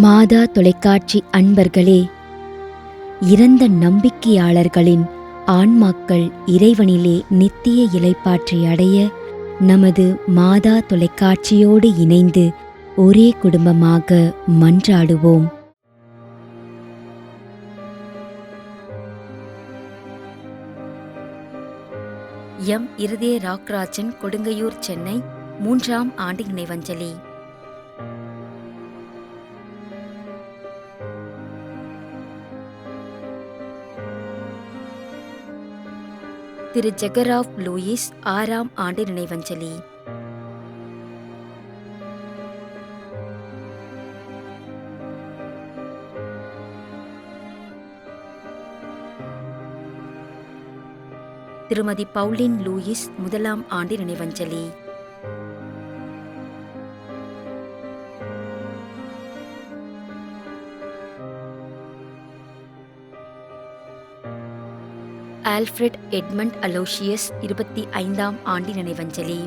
மாதா தொலைக்காட்சி அன்பர்களே, இறந்த நம்பிக்கையாளர்களின் ஆன்மாக்கள் இறைவனிலே நித்திய இளைப்பாற்றி அடைய நமது மாதா தொலைக்காட்சியோடு இணைந்து ஒரே குடும்பமாக மன்றாடுவோம். எம் இருதய ராக்ராஜன், கொடுங்கையூர், சென்னை, 3ஆம் ஆண்டு நினைவஞ்சலி. திரு ஜெகராவ் லூயிஸ், 6ஆம் ஆண்டு நினைவஞ்சலி. திருமதி பவுலின் லூயிஸ், 1ஆம் ஆண்டு நினைவஞ்சலி. ஆல்ஃபிரட் எட்மண்ட் அலோஷியஸ், 25ஆம் ஆண்டு நினைவஞ்சலி.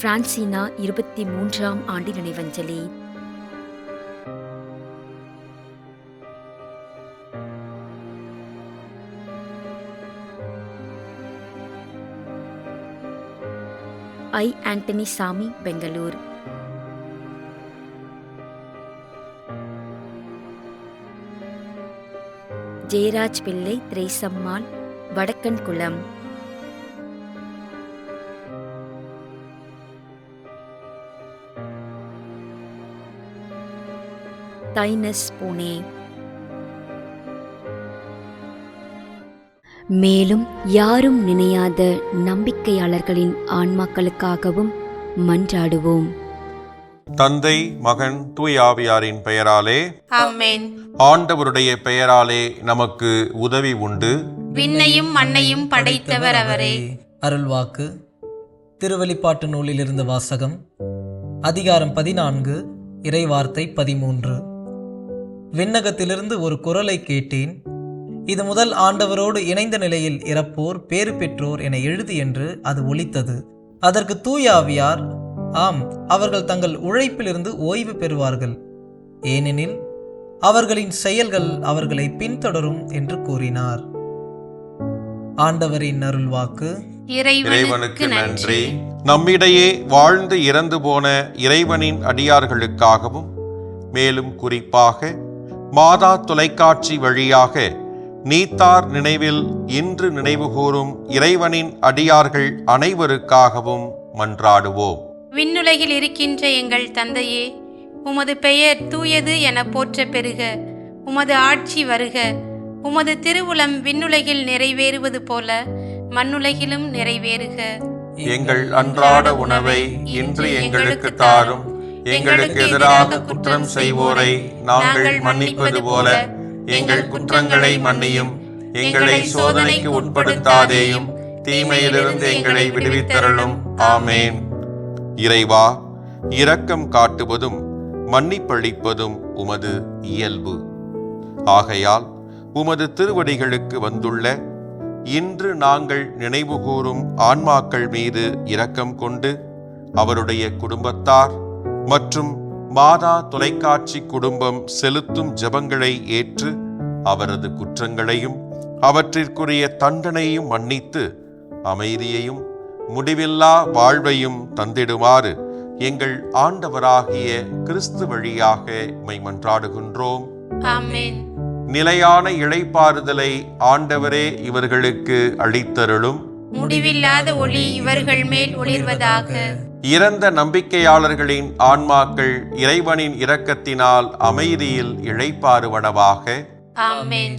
பிரான்சினா, 23ஆம் ஆண்டு நினைவஞ்சலி. ஐ. ஆண்டனி சாமி, பெங்களூர். ஜெயராஜ் பிள்ளை, திரேசம்மாள், வடக்கன்குளம். தைனஸ், புனே. மேலும் யாரும் நினையாத நம்பிக்கையாளர்களின் ஆன்மாக்களுக்காகவும் மன்றாடுவோம். தந்தை, மகன், தூய ஆவியாரின் பெயராலே ஆமென். ஆண்டவருடைய பெயராலே நமக்கு உதவி உண்டு. விண்ணையும் மண்ணையும் படைத்தவர் அவரே. அருள்வாக்கு. திருவெளிப்பாட்டு நூலிலிருந்து வாசகம். அதிகாரம் 14, இறைவார்த்தை 13. விண்ணகத்திலிருந்து ஒரு குரலை கேட்டேன். இது முதல் ஆண்டவரோடு இணைந்த நிலையில் இறப்போர் பேறு பெற்றோர் என எழுது என்று அது ஒலித்தது. அதற்கு தூய ஆவியார், ஆம், அவர்கள் தங்கள் உழைப்பிலிருந்து ஓய்வு பெறுவார்கள், ஏனெனில் அவர்களின் செயல்கள் அவர்களை பின்தொடரும் என்று கூறினார். ஆண்டவரின் அருள்வாக்கு. இறைவனுக்கு நன்றி. நம்மிடையே வாழ்ந்து இறந்து போன இறைவனின் அடியார்களுக்காகவும், மேலும் குறிப்பாக மாதா தொலைக்காட்சி வழியாக நீத்தார் நினைவில் இன்று நினைவுகூரும் இறைவனின் அடியார்கள் அனைவருக்காகவும் மன்றாடுவோம். விண்ணுலகில் இருக்கின்ற எங்கள் தந்தையே, உமது பெயர் தூயது என போற்ற பெறுக. உமது ஆட்சி வருக. உமது திருவுளம் விண்ணுலகில் நிறைவேறுவது போல மண்ணுலகிலும் நிறைவேறுக. எங்கள் அன்றாட உணவை இன்று எங்களுக்கு தாரும். எங்களுக்கு எதிராக குற்றம் செய்வோரை நாங்கள் மன்னிப்பது போல எங்கள் குற்றங்களை மன்னியும். எங்களை சோதனைக்கு உட்படுத்தாதேயும், தீமையிலிருந்து எங்களை விடுவித்தருளும். ஆமேன். இறைவா, இரக்கம் காட்டுவதும் மன்னிப்பளிப்பதும் உமது இயல்பு. ஆகையால் உமது திருவடிகளுக்கு வந்துள்ள இன்று நாங்கள் நினைவுகூரும் ஆன்மாக்கள் மீது இரக்கம் கொண்டு அவருடைய குடும்பத்தார் மற்றும் மாதா தொலைக்காட்சி குடும்பம் செலுத்தும் ஜெபங்களை ஏற்று அவரது குற்றங்களையும் அவற்றிற்குரிய தண்டனையும் மன்னித்து அமைதியையும் முடிவில்லா வாழ்வையும் தந்திடுமாறு எங்கள் ஆண்டவராகிய கிறிஸ்து வழியாக உம்மை மன்றாடுகின்றோம். ஆமென். நிலையான இளைப்பாறுதலை ஆண்டவரே இவர்களுக்கு அளித்தருளும். முடிவில்லாத ஒளி இவர்கள் மேல் ஒளிர்வதாக. இறந்த நம்பிக்கையாளர்களின் ஆன்மாக்கள் இறைவனின் இரக்கத்தினால் அமைதியில் இளைப்பாறுவனவாக. ஆமென்.